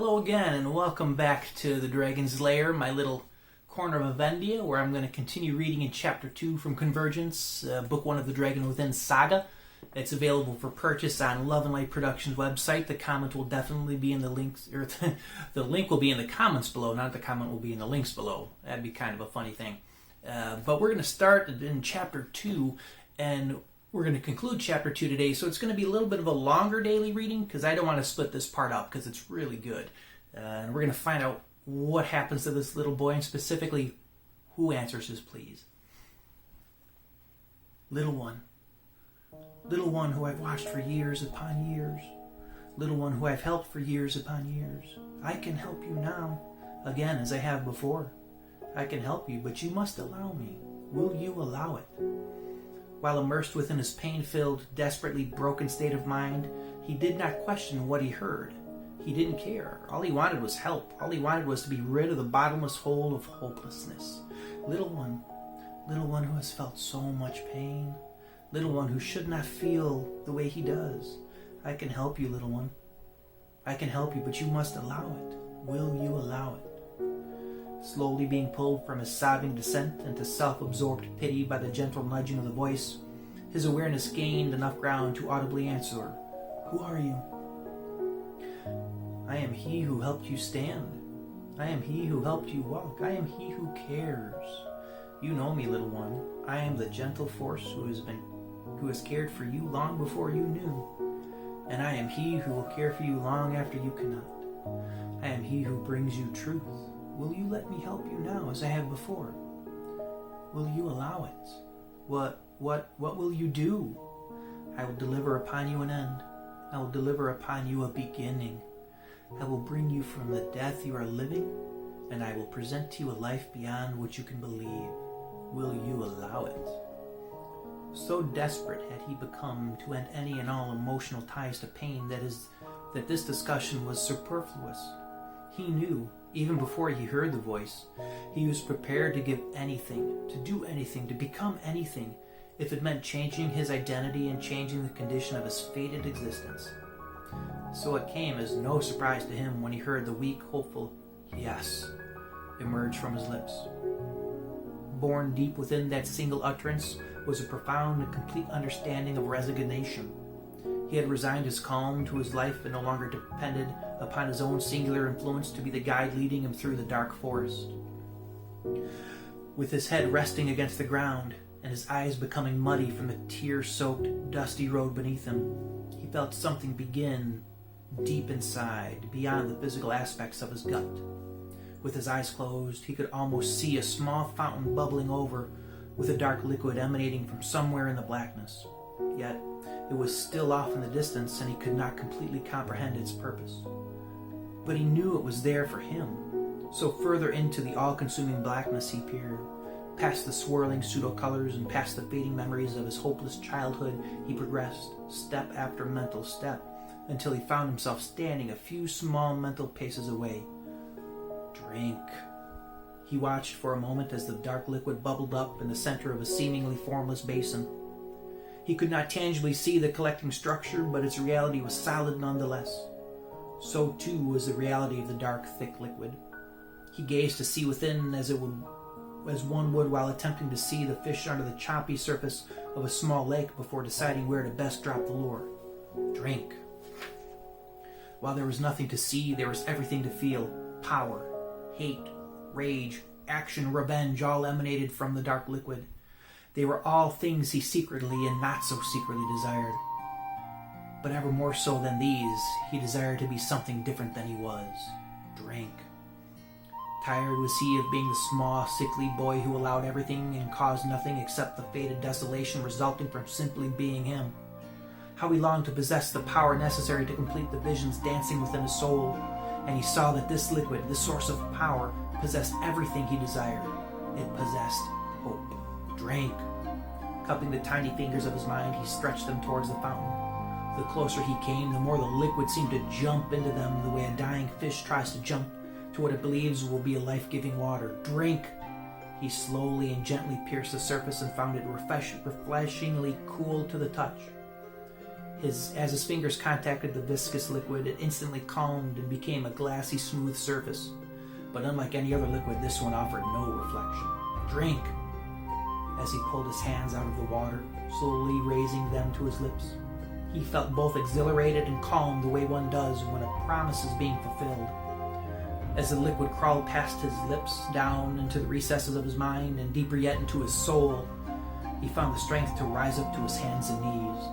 Hello again, and welcome back to the Dragon's Lair, my little corner of Avendia, where I'm going to continue reading in Chapter 2 from Convergence, Book 1 of the Dragon Within Saga. It's available for purchase on Love and Light Productions' website. The comment will definitely be in the links, or the link will be in the comments below, not the comment will be in the links below. That'd be kind of a funny thing. But we're going to start in Chapter 2, and we're going to conclude Chapter 2 today, so it's going to be a little bit of a longer daily reading, because I don't want to split this part up, because it's really good. And we're going to find out what happens to this little boy, and specifically, who answers his pleas. Little one who I've watched for years upon years, little one who I've helped for years upon years, I can help you now, again as I have before. I can help you, but you must allow me. Will you allow it? While immersed within his pain-filled, desperately broken state of mind, he did not question what he heard. He didn't care. All he wanted was help. All he wanted was to be rid of the bottomless hole of hopelessness. Little one who has felt so much pain, little one who should not feel the way he does. I can help you, little one. I can help you, but you must allow it. Will you allow it? Slowly being pulled from his sobbing descent into self-absorbed pity by the gentle nudging of the voice, his awareness gained enough ground to audibly answer, "Who are you?" "I am he who helped you stand. I am he who helped you walk. I am he who cares. You know me, little one. I am the gentle force who has cared for you long before you knew. And I am he who will care for you long after you cannot. I am he who brings you truth. Will you let me help you now as I have before? Will you allow it? What will you do? I will deliver upon you an end. I will deliver upon you a beginning. I will bring you from the death you are living, and I will present to you a life beyond which you can believe. Will you allow it?" So desperate had he become to end any and all emotional ties to pain that this discussion was superfluous. He knew, even before he heard the voice, he was prepared to give anything, to do anything, to become anything, if it meant changing his identity and changing the condition of his fated existence. So it came as no surprise to him when he heard the weak, hopeful "yes" emerge from his lips. Born deep within that single utterance was a profound and complete understanding of resignation. He had resigned his calm to his life and no longer depended upon his own singular influence to be the guide leading him through the dark forest. With his head resting against the ground and his eyes becoming muddy from the tear-soaked, dusty road beneath him, he felt something begin deep inside, beyond the physical aspects of his gut. With his eyes closed, he could almost see a small fountain bubbling over with a dark liquid emanating from somewhere in the blackness. Yet, it was still off in the distance and he could not completely comprehend its purpose. But he knew it was there for him. So further into the all-consuming blackness he peered. Past the swirling pseudo-colors and past the fading memories of his hopeless childhood, he progressed, step after mental step, until he found himself standing a few small mental paces away. Drink. He watched for a moment as the dark liquid bubbled up in the center of a seemingly formless basin. He could not tangibly see the collecting structure, but its reality was solid nonetheless. So too was the reality of the dark, thick liquid. He gazed to see within as one would while attempting to see the fish under the choppy surface of a small lake before deciding where to best drop the lure. Drink. While there was nothing to see, there was everything to feel. Power, hate, rage, action, revenge, all emanated from the dark liquid. They were all things he secretly and not so secretly desired. But ever more so than these, he desired to be something different than he was. Drink. Tired was he of being the small, sickly boy who allowed everything and caused nothing except the fated desolation resulting from simply being him. How he longed to possess the power necessary to complete the visions dancing within his soul, and he saw that this liquid, this source of power, possessed everything he desired. It possessed hope. Drink. Cupping the tiny fingers of his mind, he stretched them towards the fountain. The closer he came, the more the liquid seemed to jump into them the way a dying fish tries to jump to what it believes will be a life-giving water. Drink! He slowly and gently pierced the surface and found it refreshingly cool to the touch. As his fingers contacted the viscous liquid, it instantly calmed and became a glassy, smooth surface. But unlike any other liquid, this one offered no reflection. "Drink!" As he pulled his hands out of the water, slowly raising them to his lips. He felt both exhilarated and calm the way one does when a promise is being fulfilled. As the liquid crawled past his lips, down into the recesses of his mind, and deeper yet into his soul, he found the strength to rise up to his hands and knees.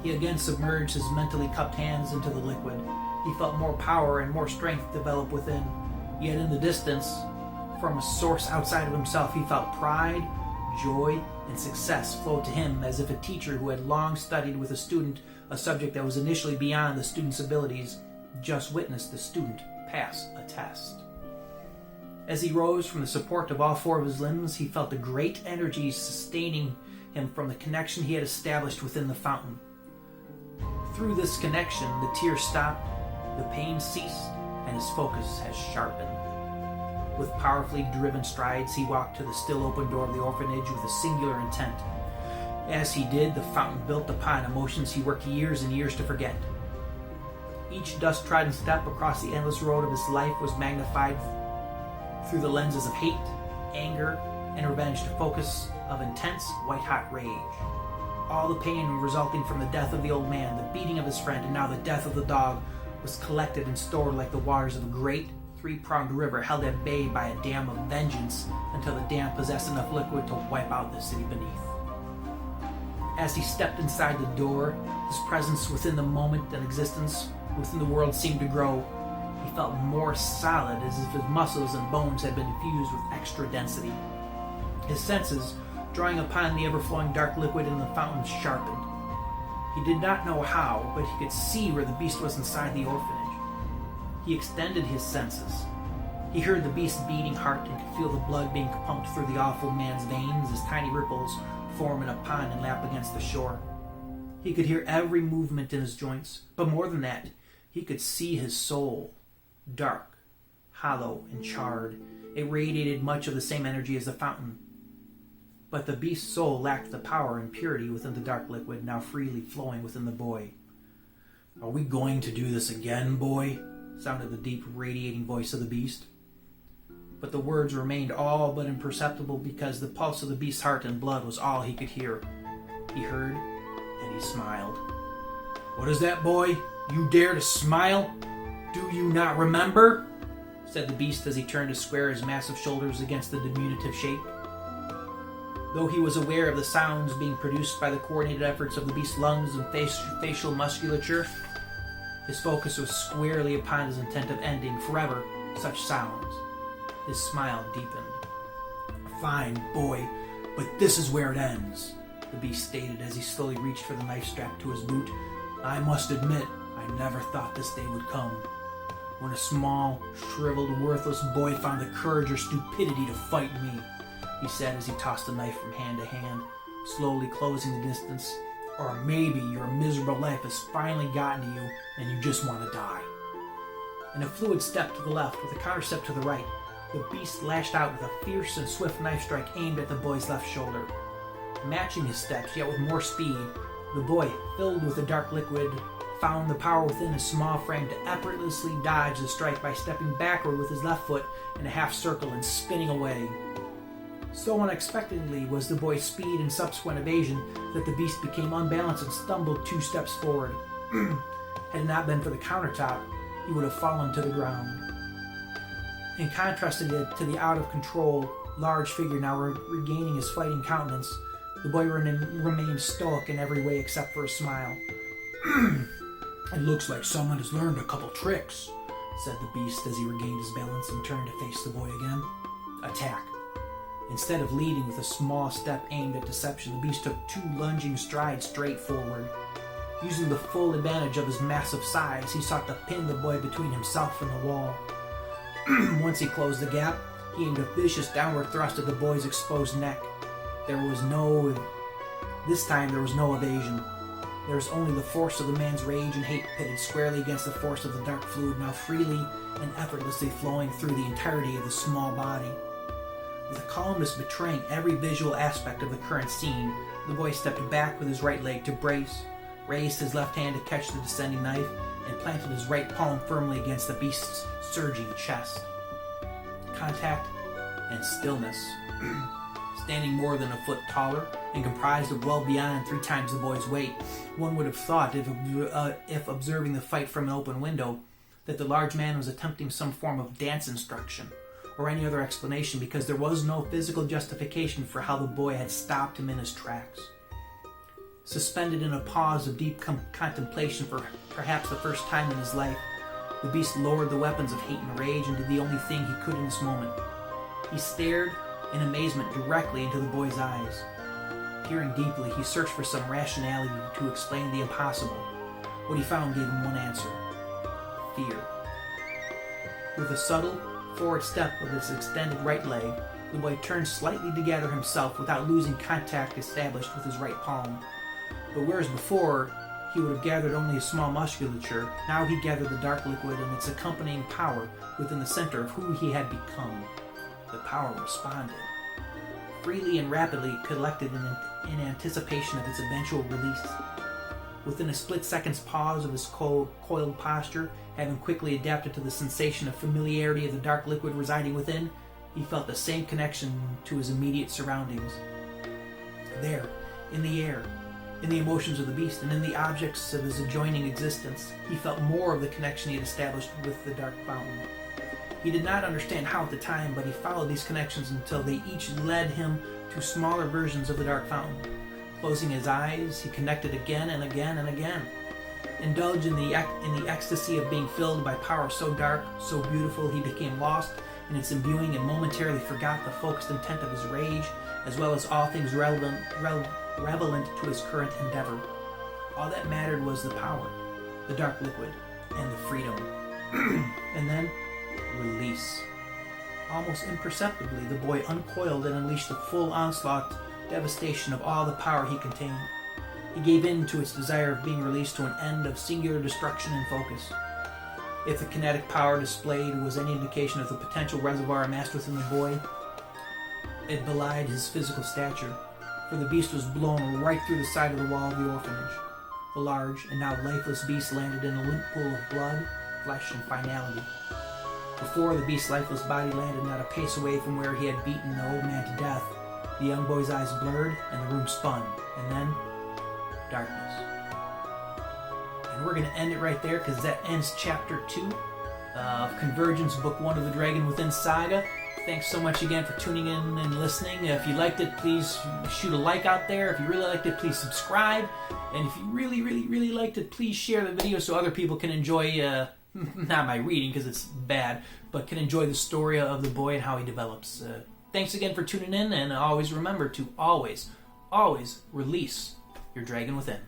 He again submerged his mentally cupped hands into the liquid. He felt more power and more strength develop within. Yet in the distance, from a source outside of himself, he felt pride, joy, and success flow to him as if a teacher who had long studied with a student a subject that was initially beyond the student's abilities just witnessed the student pass a test. As he rose from the support of all four of his limbs, he felt a great energy sustaining him from the connection he had established within the fountain. Through this connection, the tears stopped, the pain ceased, and his focus has sharpened. With powerfully driven strides, he walked to the still open door of the orphanage with a singular intent. As he did, the fountain built upon emotions he worked years and years to forget. Each dust-trodden step across the endless road of his life was magnified through the lenses of hate, anger, and revenge to focus of intense, white-hot rage. All the pain resulting from the death of the old man, the beating of his friend, and now the death of the dog was collected and stored like the waters of a great, three-pronged river held at bay by a dam of vengeance until the dam possessed enough liquid to wipe out the city beneath. As he stepped inside the door, his presence within the moment and existence within the world seemed to grow. He felt more solid, as if his muscles and bones had been infused with extra density. His senses, drawing upon the ever-flowing dark liquid in the fountain, sharpened. He did not know how, but he could see where the beast was inside the orphanage. He extended his senses. He heard the beast's beating heart and could feel the blood being pumped through the awful man's veins as tiny ripples form in a pond and lap against the shore. He could hear every movement in his joints, but more than that, he could see his soul, dark, hollow, and charred. It radiated much of the same energy as the fountain. But the beast's soul lacked the power and purity within the dark liquid now freely flowing within the boy. "Are we going to do this again, boy?" sounded the deep, radiating voice of the beast. But the words remained all but imperceptible because the pulse of the beast's heart and blood was all he could hear. He heard, and he smiled. "What is that, boy? You dare to smile? Do you not remember?" said the beast as he turned to square his massive shoulders against the diminutive shape. Though he was aware of the sounds being produced by the coordinated efforts of the beast's lungs and facial musculature, his focus was squarely upon his intent of ending forever such sounds. His smile deepened. "Fine, boy, but this is where it ends," the beast stated as he slowly reached for the knife strapped to his boot. "I must admit, I never thought this day would come. When a small, shriveled, worthless boy found the courage or stupidity to fight me," he said as he tossed the knife from hand to hand, slowly closing the distance. "Or maybe your miserable life has finally gotten to you and you just want to die." In a fluid step to the left with a counter step to the right, the beast lashed out with a fierce and swift knife strike aimed at the boy's left shoulder. Matching his steps, yet with more speed, the boy, filled with the dark liquid, found the power within his small frame to effortlessly dodge the strike by stepping backward with his left foot in a half circle and spinning away. So unexpectedly was the boy's speed and subsequent evasion that the beast became unbalanced and stumbled 2 steps forward. Had it not been for the countertop, he would have fallen to the ground. In contrast to the out-of-control, large figure now regaining his fighting countenance, the boy remained stoic in every way except for a smile. "It looks like someone has learned a couple tricks," said the beast as he regained his balance and turned to face the boy again. "Attack." Instead of leading with a small step aimed at deception, the beast took 2 lunging strides straight forward. Using the full advantage of his massive size, he sought to pin the boy between himself and the wall. Once he closed the gap, he aimed a vicious downward thrust at the boy's exposed neck. This time there was no evasion. There was only the force of the man's rage and hate pitted squarely against the force of the dark fluid now freely and effortlessly flowing through the entirety of the small body. With a calmness betraying every visual aspect of the current scene, the boy stepped back with his right leg to brace, raised his left hand to catch the descending knife, and planted his right palm firmly against the beast's surging chest. Contact and stillness. Standing more than a foot taller and comprised of well beyond 3 times the boy's weight, one would have thought, if observing the fight from an open window, that the large man was attempting some form of dance instruction or any other explanation, because there was no physical justification for how the boy had stopped him in his tracks. Suspended in a pause of deep contemplation for perhaps the first time in his life, the beast lowered the weapons of hate and rage and did the only thing he could in this moment. He stared in amazement directly into the boy's eyes. Peering deeply, he searched for some rationality to explain the impossible. What he found gave him one answer: fear. With a subtle forward step of his extended right leg, the boy turned slightly to gather himself without losing contact established with his right palm. But whereas before he would have gathered only a small musculature, now he gathered the dark liquid and its accompanying power within the center of who he had become. The power responded. Freely and rapidly collected in anticipation of its eventual release. Within a split second's pause of his coiled posture, having quickly adapted to the sensation of familiarity of the dark liquid residing within, he felt the same connection to his immediate surroundings. There, in the air, in the emotions of the beast, and in the objects of his adjoining existence, he felt more of the connection he had established with the dark fountain. He did not understand how at the time, but he followed these connections until they each led him to smaller versions of the dark fountain. Closing his eyes, he connected again and again and again. Indulged in the ecstasy of being filled by power so dark, so beautiful, he became lost in its imbuing and momentarily forgot the focused intent of his rage, as well as all things relevant to his current endeavor. All that mattered was the power, the dark liquid, and the freedom. And then, release. Almost imperceptibly, the boy uncoiled and unleashed the full onslaught, devastation of all the power he contained. He gave in to its desire of being released to an end of singular destruction and focus. If the kinetic power displayed was any indication of the potential reservoir amassed within the boy, it belied his physical stature, for the beast was blown right through the side of the wall of the orphanage. The large and now lifeless beast landed in a limp pool of blood, flesh, and finality. Before the beast's lifeless body landed not a pace away from where he had beaten the old man to death, the young boy's eyes blurred and the room spun, and then darkness. And we're going to end it right there, because that ends Chapter 2 of Convergence, Book 1 of the Dragon Within Saga. Thanks so much again for tuning in and listening. If you liked it, please shoot a like out there. If you really liked it, please subscribe. And if you really, really, really liked it, please share the video so other people can enjoy, not my reading because it's bad, but can enjoy the story of the boy and how he develops. Thanks again for tuning in, and always remember to always release your dragon within.